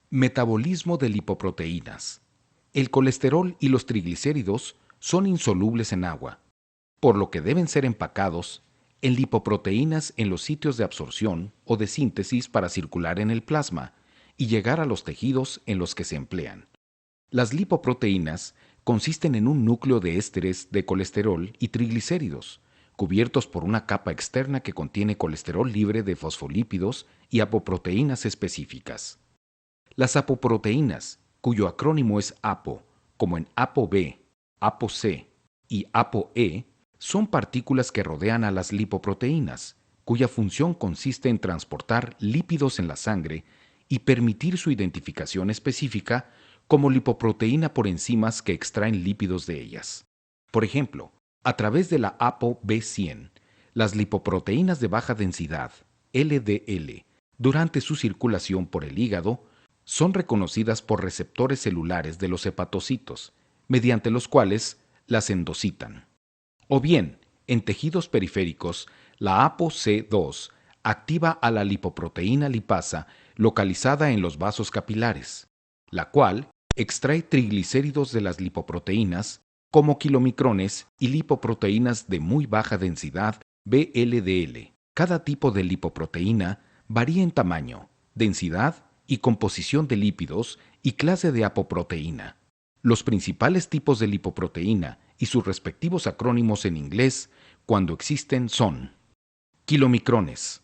Metabolismo de lipoproteínas. El colesterol y los triglicéridos son insolubles en agua, por lo que deben ser empacados en lipoproteínas en los sitios de absorción o de síntesis para circular en el plasma y llegar a los tejidos en los que se emplean. Las lipoproteínas consisten en un núcleo de ésteres de colesterol y triglicéridos, cubiertos por una capa externa que contiene colesterol libre de fosfolípidos y apoproteínas específicas. Las apoproteínas, cuyo acrónimo es APO, como en ApoB, ApoC y ApoE, son partículas que rodean a las lipoproteínas, cuya función consiste en transportar lípidos en la sangre y permitir su identificación específica como lipoproteína por enzimas que extraen lípidos de ellas. Por ejemplo, a través de la ApoB100, las lipoproteínas de baja densidad, LDL, durante su circulación por el hígado, son reconocidas por receptores celulares de los hepatocitos, mediante los cuales las endocitan. O bien, en tejidos periféricos, la ApoC2 activa a la lipoproteína lipasa localizada en los vasos capilares, la cual extrae triglicéridos de las lipoproteínas como kilomicrones y lipoproteínas de muy baja densidad VLDL. Cada tipo de lipoproteína varía en tamaño, densidad y composición de lípidos y clase de apoproteína. Los principales tipos de lipoproteína y sus respectivos acrónimos en inglés, cuando existen, son kilomicrones,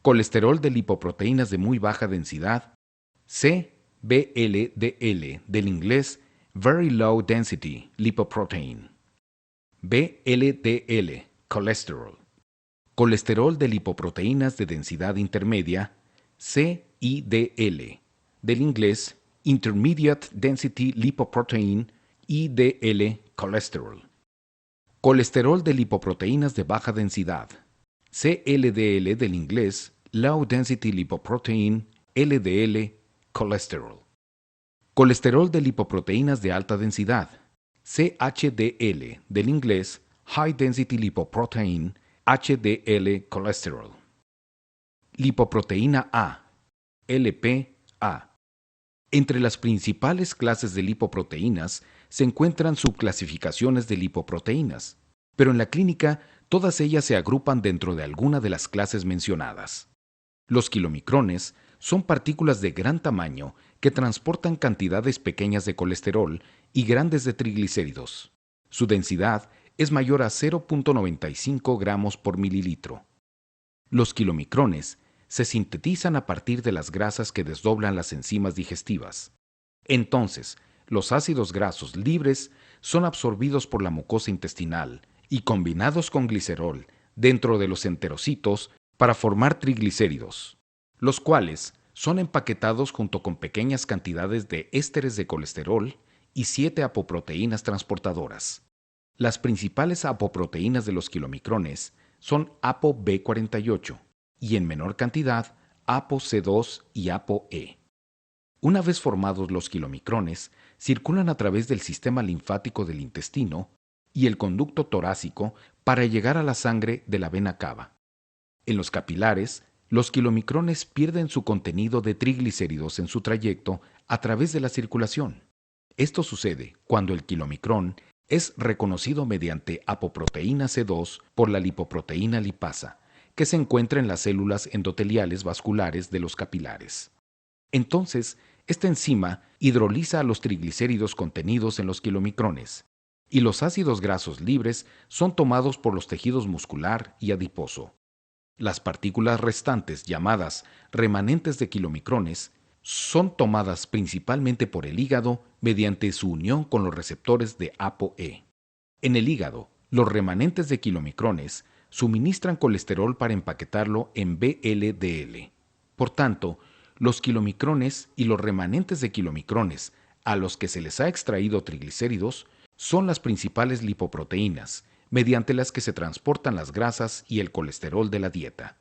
colesterol de lipoproteínas de muy baja densidad, VLDL, del inglés Very Low Density Lipoprotein, VLDL, colesterol, colesterol de lipoproteínas de densidad intermedia, CIDL, del inglés Intermediate Density Lipoprotein, IDL, colesterol, colesterol de lipoproteínas de baja densidad, CLDL, del inglés Low Density Lipoprotein, LDL, colesterol, colesterol de lipoproteínas de alta densidad, CHDL, del inglés High Density Lipoprotein, HDL, colesterol, lipoproteína A, LPA. Entre las principales clases de lipoproteínas se encuentran subclasificaciones de lipoproteínas, pero en la clínica todas ellas se agrupan dentro de alguna de las clases mencionadas. Los kilomicrones son partículas de gran tamaño que transportan cantidades pequeñas de colesterol y grandes de triglicéridos. Su densidad es mayor a 0.95 gramos por mililitro. Los kilomicrones se sintetizan a partir de las grasas que desdoblan las enzimas digestivas. Entonces, los ácidos grasos libres son absorbidos por la mucosa intestinal y combinados con glicerol dentro de los enterocitos para formar triglicéridos, los cuales son empaquetados junto con pequeñas cantidades de ésteres de colesterol y 7 apoproteínas transportadoras. Las principales apoproteínas de los kilomicrones son ApoB48 y en menor cantidad ApoC2 y ApoE. Una vez formados los kilomicrones, circulan a través del sistema linfático del intestino y el conducto torácico para llegar a la sangre de la vena cava. En los capilares, los kilomicrones pierden su contenido de triglicéridos en su trayecto a través de la circulación. Esto sucede cuando el kilomicrón es reconocido mediante apoproteína C2 por la lipoproteína lipasa, que se encuentra en las células endoteliales vasculares de los capilares. Entonces, esta enzima hidroliza a los triglicéridos contenidos en los kilomicrones, y los ácidos grasos libres son tomados por los tejidos muscular y adiposo. Las partículas restantes, llamadas remanentes de kilomicrones, son tomadas principalmente por el hígado mediante su unión con los receptores de ApoE. En el hígado, los remanentes de kilomicrones suministran colesterol para empaquetarlo en VLDL. Por tanto, los kilomicrones y los remanentes de kilomicrones a los que se les ha extraído triglicéridos son las principales lipoproteínas, mediante las que se transportan las grasas y el colesterol de la dieta.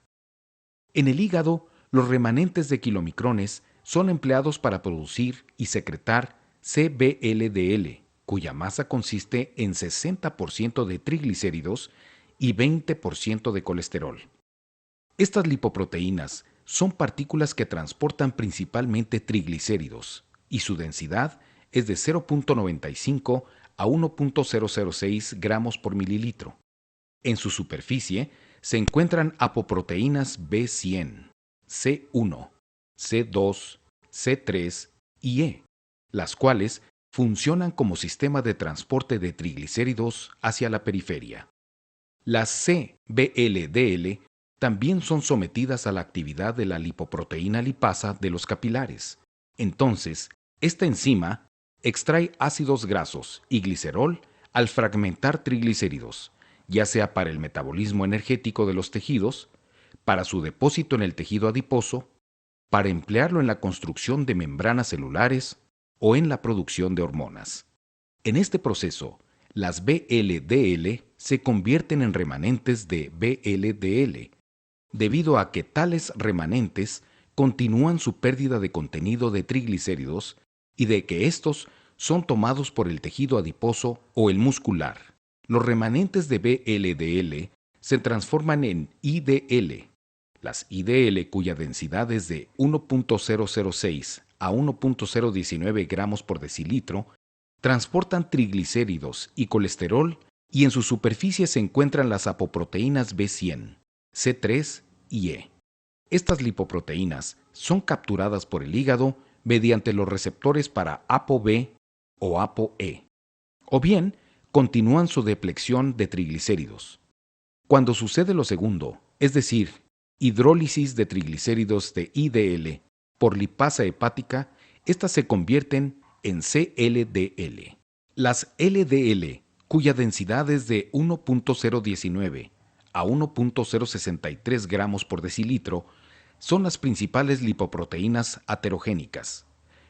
En el hígado, los remanentes de kilomicrones son empleados para producir y secretar CBLDL, cuya masa consiste en 60% de triglicéridos y 20% de colesterol. Estas lipoproteínas son partículas que transportan principalmente triglicéridos y su densidad es de 0.95 a 1.006 gramos por mililitro. En su superficie se encuentran apoproteínas B100, C1, C2, C3 y E, las cuales funcionan como sistema de transporte de triglicéridos hacia la periferia. Las CBLDL también son sometidas a la actividad de la lipoproteína lipasa de los capilares. Entonces, esta enzima extrae ácidos grasos y glicerol al fragmentar triglicéridos, ya sea para el metabolismo energético de los tejidos, para su depósito en el tejido adiposo, para emplearlo en la construcción de membranas celulares o en la producción de hormonas. En este proceso, las VLDL se convierten en remanentes de VLDL, debido a que tales remanentes continúan su pérdida de contenido de triglicéridos y de que estos son tomados por el tejido adiposo o el muscular. Los remanentes de VLDL se transforman en IDL. Las IDL, cuya densidad es de 1.006 a 1.019 gramos por decilitro, transportan triglicéridos y colesterol y en su superficie se encuentran las apoproteínas B100, C3 y E. Estas lipoproteínas son capturadas por el hígado mediante los receptores para ApoB o ApoE, o bien continúan su depleción de triglicéridos. Cuando sucede lo segundo, es decir, hidrólisis de triglicéridos de IDL por lipasa hepática, estas se convierten en CLDL. Las LDL, cuya densidad es de 1.019 a 1.063 gramos por decilitro, son las principales lipoproteínas aterogénicas.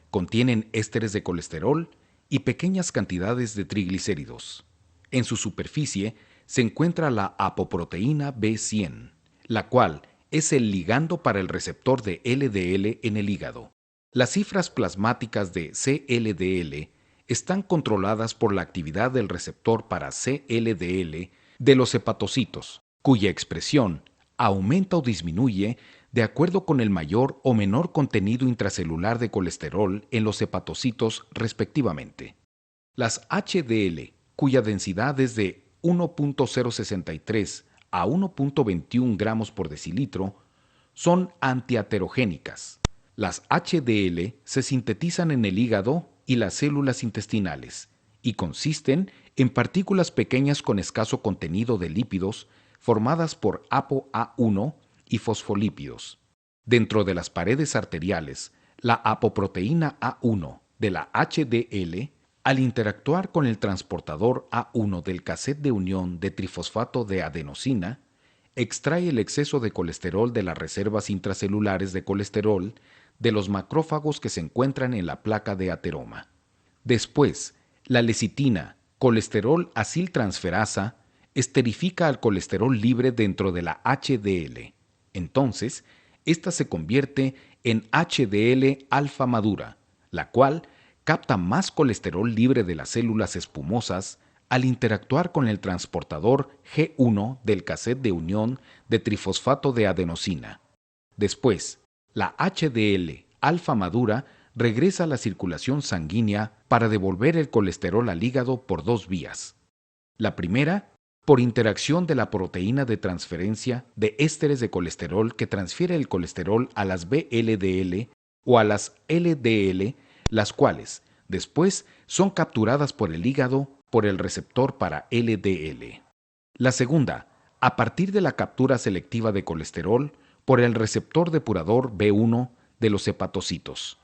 Contienen ésteres de colesterol y pequeñas cantidades de triglicéridos. En su superficie se encuentra la apoproteína B100, la cual es el ligando para el receptor de LDL en el hígado. Las cifras plasmáticas de CLDL están controladas por la actividad del receptor para CLDL de los hepatocitos, cuya expresión aumenta o disminuye de acuerdo con el mayor o menor contenido intracelular de colesterol en los hepatocitos respectivamente. Las HDL, cuya densidad es de 1.063 a 1.21 gramos por decilitro, son antiaterogénicas. Las HDL se sintetizan en el hígado y las células intestinales y consisten en partículas pequeñas con escaso contenido de lípidos formadas por ApoA1 y fosfolípidos. Dentro de las paredes arteriales, la apoproteína A1 de la HDL, al interactuar con el transportador A1 del cassette de unión de trifosfato de adenosina, extrae el exceso de colesterol de las reservas intracelulares de colesterol de los macrófagos que se encuentran en la placa de ateroma. Después, la lecitina, colesterol aciltransferasa, esterifica al colesterol libre dentro de la HDL. Entonces, esta se convierte en HDL alfa madura, la cual capta más colesterol libre de las células espumosas al interactuar con el transportador G1 del cassette de unión de trifosfato de adenosina. Después, la HDL alfa madura regresa a la circulación sanguínea para devolver el colesterol al hígado por dos vías. La primera, por interacción de la proteína de transferencia de ésteres de colesterol que transfiere el colesterol a las VLDL o a las LDL, las cuales, después, son capturadas por el hígado por el receptor para LDL. La segunda, a partir de la captura selectiva de colesterol por el receptor depurador B1 de los hepatocitos.